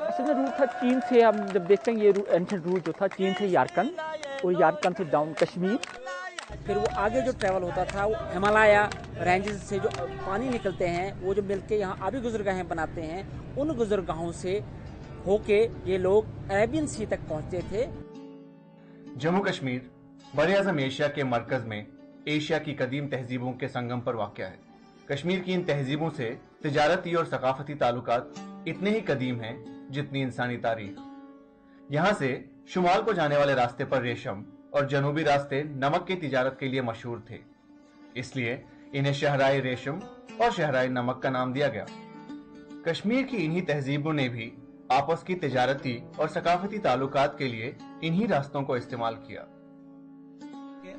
اصل میں روٹ تھا چین سے. ہم جب دیکھتے ہیں یہ اینشنٹ روٹ جو تھا چین سے یارکن اور یارکن سے ڈاؤن کشمیر. پھر وہ آگے جو ٹریول ہوتا تھا وہ ہمالیہ رینجز سے جو پانی نکلتے ہیں وہ جو مل کے یہاں آبی گزرگاہیں بناتے ہیں ان گزرگاہوں سے ہو کے یہ لوگ عربین سی تک پہنچتے تھے. جموں کشمیر براعظم ایشیا کے مرکز میں ایشیا کی قدیم تہذیبوں کے سنگم پر واقع ہے. کشمیر کی ان تہذیبوں سے تجارتی اور ثقافتی تعلقات اتنے ہی قدیم ہیں جتنی انسانی تاریخ. یہاں سے شمال کو جانے والے راستے پر ریشم اور جنوبی راستے نمک کی تجارت کے لیے مشہور تھے. اس لیے انہیں شہرائے ریشم اور شہرائے نمک کا نام دیا گیا. کشمیر کی انہی تہذیبوں نے بھی آپس کی تجارتی اور ثقافتی تعلقات کے لیے انہی راستوں کو استعمال کیا.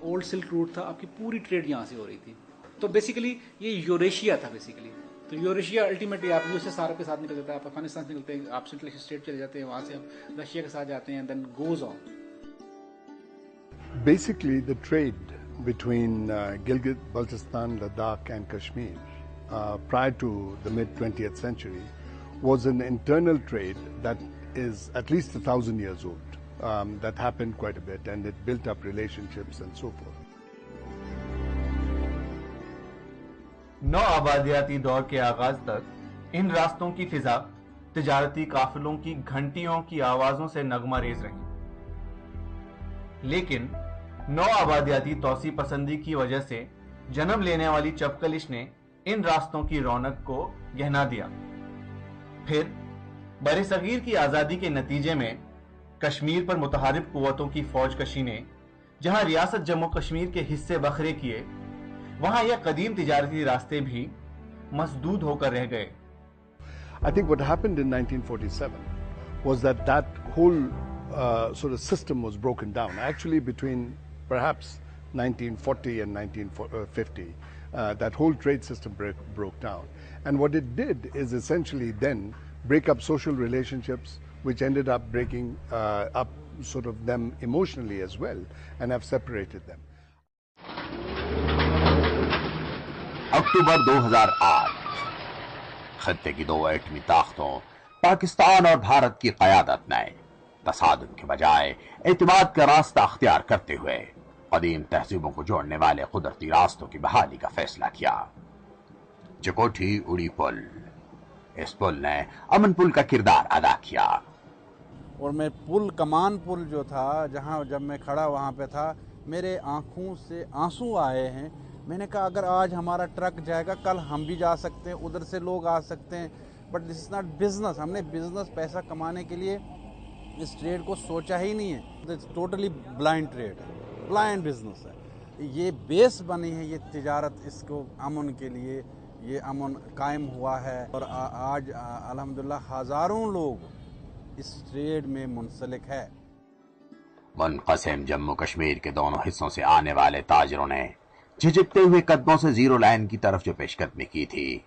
اولڈ سلک روٹ تھا, آپ کی پوری ٹریڈ یہاں سے ہو رہی تھی. تو بیسیکلی یہ یوریشیا تھا بیسیکلی. تو یوریشیا الٹیمیٹلی آپ یو ایس ایس آر کے ساتھ نکل جاتا ہے, آپ افغانستان سے نکلتے ہیں, آپ سینٹرل اسٹیٹ چلے جاتے ہیں, وہاں سے آپ رشیا کے ساتھ جاتے ہیں, then goes on. Basically, the trade between Gilgit, Baltistan, Ladakh and Kashmir prior to the mid-20th century was an internal trade that is at least 1,000 years old. That happened quite a bit and it built up relationships and so forth. نو آبادیاتی دور کے آغاز تک ان راستوں کی فضا تجارتی قافلوں کی گھنٹیوں کی آوازوں سے نغمہ ریز رہی. لیکن نو آبادیاتی توسیع پسندی کی وجہ سے جنم لینے والی چپکلش نے ان راستوں کی رونق کو گہنا دیا. پھر بر صغیر کی آزادی کے نتیجے میں کشمیر پر متحارب قوتوں کی فوج کشی نے جہاں ریاست جموں کشمیر کے حصے بکھرے کیے, وہاں یہ قدیم تجارتی راستے بھی مسدود ہو کر رہ گئے. I think what happened in 1947 was that whole sort of system was broken down. Actually, between perhaps 1940 and 1950, that whole trade system broke down. And what it did is essentially then break up social relationships, which ended up breaking up sort of them emotionally as well, and have separated them. اکتوبر 2008 خطے کی دو ایٹمی طاقتوں پاکستان اور بھارت کی قیادت نے تصادم کے بجائے اعتماد کا راستہ اختیار کرتے ہوئے قدیم تہذیبوں کو جوڑنے والے قدرتی راستوں کی بحالی کا فیصلہ کیا. چکوٹھی اڑی پل, اس پل نے امن پل کا کردار ادا کیا. اور میں پل کمان پل جو تھا جہاں جب میں کھڑا وہاں پہ تھا, میرے آنکھوں سے آنسو آئے ہیں. میں نے کہا اگر آج ہمارا ٹرک جائے گا کل ہم بھی جا سکتے ہیں, ادھر سے لوگ آ سکتے ہیں. But this is not business. ہم نے بزنس پیسہ کمانے کے لیے اس ٹریڈ کو سوچا ہی نہیں ہے. اٹس ٹوٹلی بلائنڈ ٹریڈ ہے, بلائنڈ بزنس ہے. یہ بیس بنی ہے یہ تجارت, اس کو امن کے لیے یہ امن قائم ہوا ہے. اور آج الحمدللہ ہزاروں لوگ اس ٹریڈ میں منسلک ہے. منقسم جموں کشمیر کے دونوں حصوں سے آنے والے تاجروں نے جھجکتے ہوئے قدموں سے زیرو لائن کی طرف جو پیش قدمی کی تھی,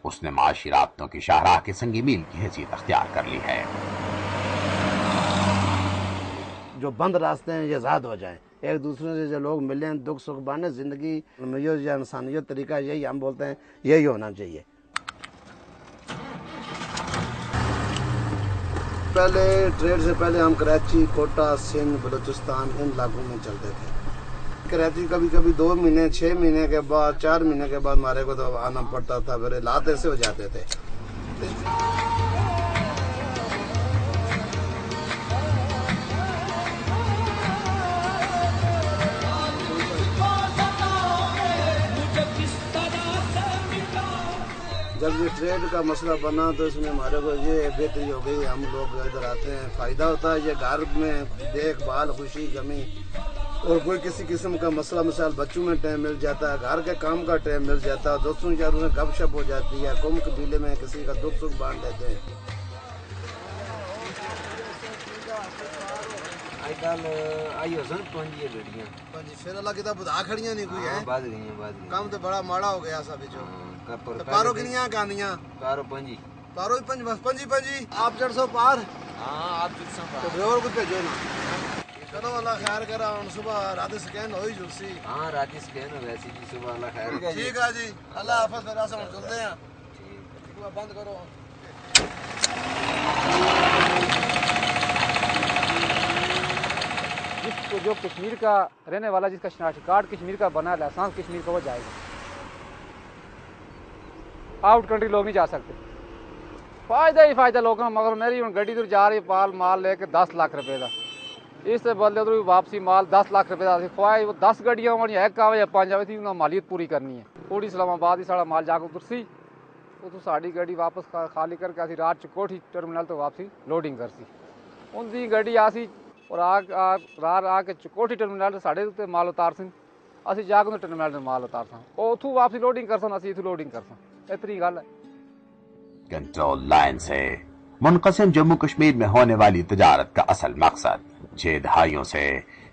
اس نے معاشی رابطوں کی شاہراہ کے سنگی میل کی حیثیت اختیار کر لی ہے. جو بند راستے ہیں یہ آزاد ہو جائیں, ایک دوسرے سے جو لوگ ملیں, دکھ سکھ بانے, زندگی یا انسانیت طریقہ یہی ہم بولتے ہیں, یہی ہونا چاہیے. پہلے ٹریڈ سے پہلے ہم کراچی, کوٹا, سندھ, بلوچستان ان علاقوں میں چلتے تھے. کراچی کبھی کبھی 2 مہینے 6 مہینے کے بعد 4 مہینے کے بعد ہمارے کو تو آنا پڑتا تھا, پھر حالات ایسے ہو جاتے تھے. جب یہ ٹریڈ کا مسئلہ بنا تو اس میں ہمارے کو یہ بہتری ہو گئی, ہم لوگ ادھر آتے ہیں, فائدہ ہوتا ہے. یہ گھر میں دیکھ بھال, خوشی غمی اور کوئی کسی قسم کا مسئلہ مثال بچوں میں ٹائم مل جاتا ہے, گھر کے کام کا ٹائم مل جاتا ہے, دوستوں یاروں میں گپ شپ ہو جاتی ہے, قوم قبیلے میں کسی کا دکھ سکھ بانٹ لیتے ہیں. پھر اللہ کی طرف بدا کھڑیاں نہیں کوئی ہے, کام تو بڑا ماڑا ہو گیا سب جو پارو کنیاں کاندیاں پارو پنجی آپ 400 پار. ہاں آپ 400 پار تو اور کو بھیجو نا. چلو اللہ خیر کرا, ہوں صبح رات سکین ہوئی جلسی. ہاں رات سکین ہو ویسی جی, صبح اللہ خیر. ٹھیک ہے جی, اللہ حافظ. پھر ایسا ہم چلتے ہیں. ٹھیک, بند کرو. جس کو جو کشمیر کا رہنے والا, جس کا شناختی کارڈ کشمیر کا بنا ہے, لائسنس کشمیر کا, وہ جائے گا. آؤٹ کنٹری لوگ نہیں جا سکتے. فائدہ ہی فائدہ لوگوں کا. مگر میری ہوں گڈی تو جا رہی مال لے کے 10 لاکھ روپے کا, اس سے بدلے تو واپسی مال 10 لاکھ روپے کا. خواہ وہ 10 گڈیاں ہونی, ایک آوے یا 5 آوے تھی, انہیں مالیت پوری کرنی ہے. تھوڑی اسلام آباد ہی سارا مال جا کے اترسی, تو ساری گاڑی واپس خالی کر کے اسی رات چکوٹھی ٹرمینل تو واپسی لوڈنگ کرسی. ان کی گاڑی آسی اور آ کے چکوٹھی ٹرمینل ساڑھے اتنے مال اتار سن, اسی جا کے ٹرمینل میں مال اتار سن, اور اتوں واپسی لوڈنگ کر سن, اسی اتوں لوڈنگ کر سن. اتنی گل ہے. کنٹرول لائن سے منقسم جموں کشمیر میں ہونے والی تجارت کا اصل مقصد 6 دہائیوں سے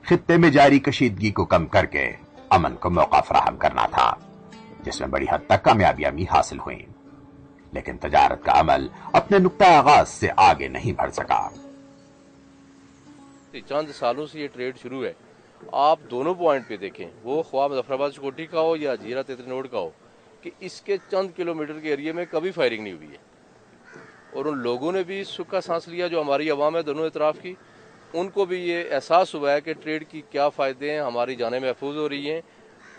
خطے میں جاری کشیدگی کو کم کر کے امن کو موقع فراہم کرنا تھا, جس میں بڑی حد تک کامیابیاں بھی حاصل ہوئیں. لیکن تجارت کا عمل اپنے نقطہ آغاز سے آگے نہیں بڑھ سکا. چند سالوں سے یہ ٹریڈ شروع ہے. آپ دونوں پوائنٹ پہ دیکھیں, وہ خواہ مظفر آباد چکوٹھی کا ہو یا جیرا تیتری روڈ کا ہو, کہ اس کے چند کلومیٹر کے ایریے میں کبھی فائرنگ نہیں ہوئی ہے. اور ان لوگوں نے بھی سکھ کا سانس لیا, جو ہماری عوام ہے دونوں اطراف کی, ان کو بھی یہ احساس ہوا ہے کہ ٹریڈ کی کیا فائدے ہیں. ہماری جانیں محفوظ ہو رہی ہیں,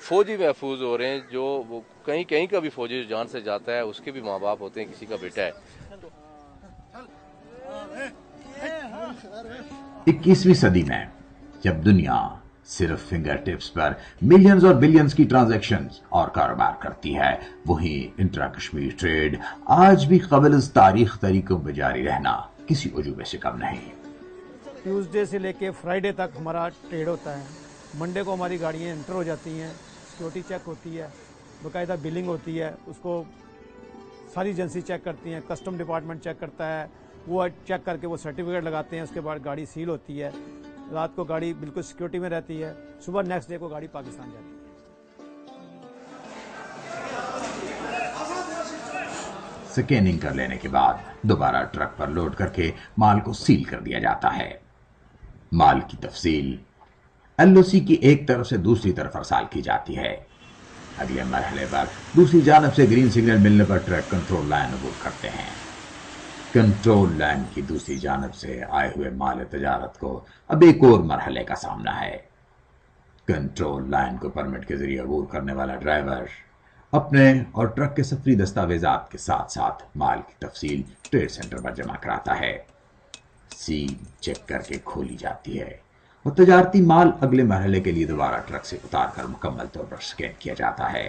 فوجی محفوظ ہو رہے ہیں. جو وہ کہیں کا بھی فوجی جان سے جاتا ہے, اس کے بھی ماں باپ ہوتے ہیں, کسی کا بیٹا ہے. 21ویں صدی میں جب دنیا صرف فنگر ٹپس پر ملینز اور بلینز کی ٹرانزیکشنز اور کاروبار کرتی ہے, وہیں انٹرا کشمیر ٹریڈ آج بھی قبل از تاریخ طریقوں پہ جاری رہنا کسی عجوبے سے کم نہیں. ٹیوزڈے سے لے کے فرائیڈے تک ہمارا ٹریڈ ہوتا ہے. منڈے کو ہماری گاڑیاں انٹر ہو جاتی ہیں, سیکورٹی چیک ہوتی ہے, باقاعدہ بلنگ ہوتی ہے, اس کو ساری ایجنسی چیک کرتی ہیں, کسٹم ڈپارٹمنٹ چیک کرتا ہے, وہ چیک کر کے وہ سرٹیفکیٹ لگاتے ہیں. اس کے بعد گاڑی سیل ہوتی ہے, رات کو گاڑی بالکل سیکورٹی میں رہتی ہے, صبح نیکسٹ ڈے کو گاڑی پاکستان جاتی ہے. سکیننگ کر لینے کے بعد دوبارہ ٹرک پر لوڈ کر کے مال کو سیل کر دیا جاتا ہے. مال کی تفصیل ایل او سی کی ایک طرف سے دوسری طرف ارسال کی جاتی ہے. اگلے مرحلے پر دوسری جانب سے گرین سگنل ملنے پر ٹرک کنٹرول لائن عبور کرتے ہیں. کنٹرول لائن کی دوسری جانب سے آئے ہوئے مال تجارت کو اب ایک اور مرحلے کا سامنا ہے. کنٹرول لائن کو پرمٹ کے ذریعے عبور کرنے والا ڈرائیور اپنے اور ٹرک کے سفری دستاویزات کے ساتھ ساتھ مال کی تفصیل ٹریڈ سینٹر پر جمع کراتا ہے. سیل چیک کر کے کھولی جاتی ہے اور تجارتی مال اگلے مرحلے کے لیے دوبارہ ٹرک سے اتار کر مکمل طور پر سکین کیا جاتا ہے.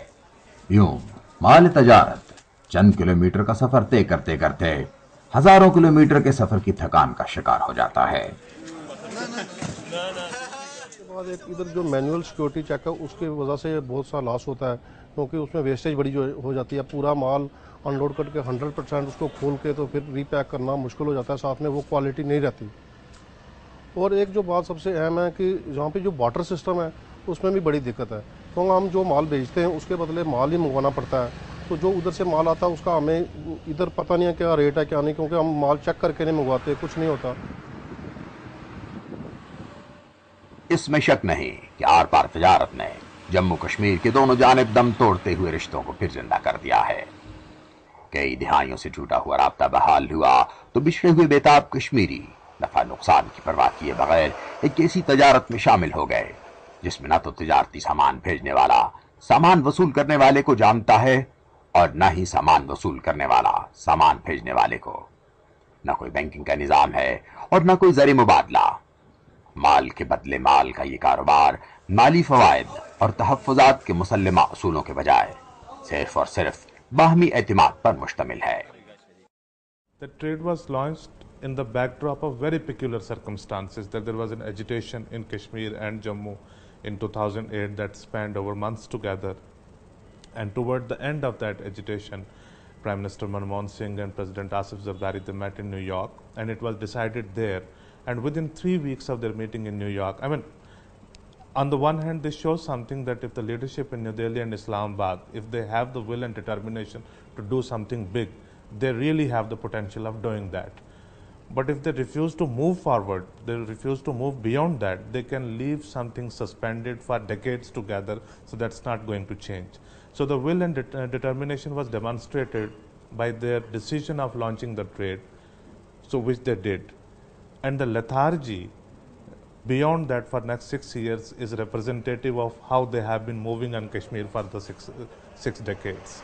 یوں مال تجارت چند کلومیٹر کا سفر طے کرتے کرتے ہزاروں کلومیٹر کے سفر کی تھکان کا شکار ہو جاتا ہے. ادھر جو مینول سیکورٹی چیک ہے اس کی وجہ سے بہت سا لاس ہوتا ہے, کیونکہ اس میں ویسٹیج بڑی ہو جاتی ہے. پورا مال ان لوڈ کر کے 100% اس کو کھول کے تو پھر ری پیک کرنا مشکل ہو جاتا ہے, ساتھ میں وہ کوالٹی نہیں رہتی. اور ایک جو بات سب سے اہم ہے کہ جہاں پہ جو بارٹر سسٹم ہے اس میں بھی بڑی دقت ہے, کیونکہ ہم جو مال بیچتے ہیں اس کے بدلے مال ہی منگوانا پڑتا ہے. تو جو ادھر سے مال آتا ہے اس کا ہمیں ادھر پتہ نہیں ہے کیا ریٹ ہے کیا نہیں, کیونکہ ہم مال چیک کر کے نہیں منگواتے, کچھ نہیں ہوتا. اس میں شک نہیں کہ آر پار تجارت نے جموں کشمیر کے دونوں جانب دم توڑتے ہوئے رشتوں کو پھر زندہ کر دیا ہے. کئی دہائیوں سے ٹوٹا ہوا رابطہ بحال ہوا تو بچھڑے ہوئے بیتاب کشمیری نفع نقصان کی پرواہ کیے بغیر ایک ایسی تجارت میں شامل ہو گئے جس میں نہ تو تجارتی سامان بھیجنے والا سامان وصول کرنے والے کو جانتا ہے اور نہ ہی سامان وصول کرنے والا سامان بھیجنے والے کو. نہ کوئی بینکنگ کا نظام ہے اور نہ کوئی زر مبادلہ. مال کے بدلے مال کا یہ کاروبار مالی فوائد اور تحفظات کے مسلمہ اصولوں کے بجائے صرف اور صرف باہمی اعتماد پر مشتمل ہے. The trade was launched in the backdrop of very peculiar circumstances, that there was an agitation in Kashmir and Jammu in 2008 that spanned over months together. And toward the end of that agitation, Prime Minister Manmohan Singh and President Asif Zardari, they met in New York, and it was decided there. And within 3 weeks of their meeting in New York, I mean, on the one hand, this shows something that if the leadership in New Delhi and Islamabad, if they have the will and determination to do something big, they really have the potential of doing that. But if they refuse to move forward, they refuse to move beyond that, they can leave something suspended for decades together, so that's not going to change. So the will and determination was demonstrated by their decision of launching the trade, so which they did. And the lethargy beyond that for next 6 years is representative of how they have been moving on Kashmir for the six decades.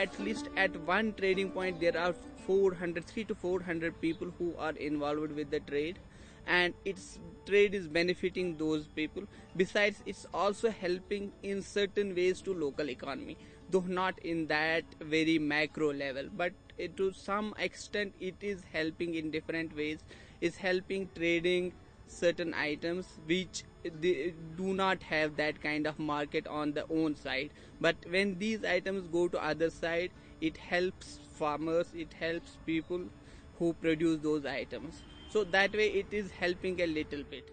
At least at one trading point there are 300 to 400 people who are involved with the trade, and its trade is benefiting those people. Besides, it's also helping in certain ways to local economy, though not in that very macro level, but to some extent it is helping in different ways. It's helping trading certain items which they do not have that kind of market on the own side, but when these items go to other side, it helps farmers, it helps people who produce those items. So that way it is helping a little bit.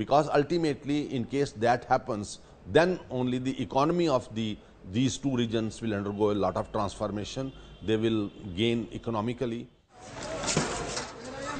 because ultimately in case that happens, then only the economy of these two regions will undergo a lot of transformation. They will gain economically.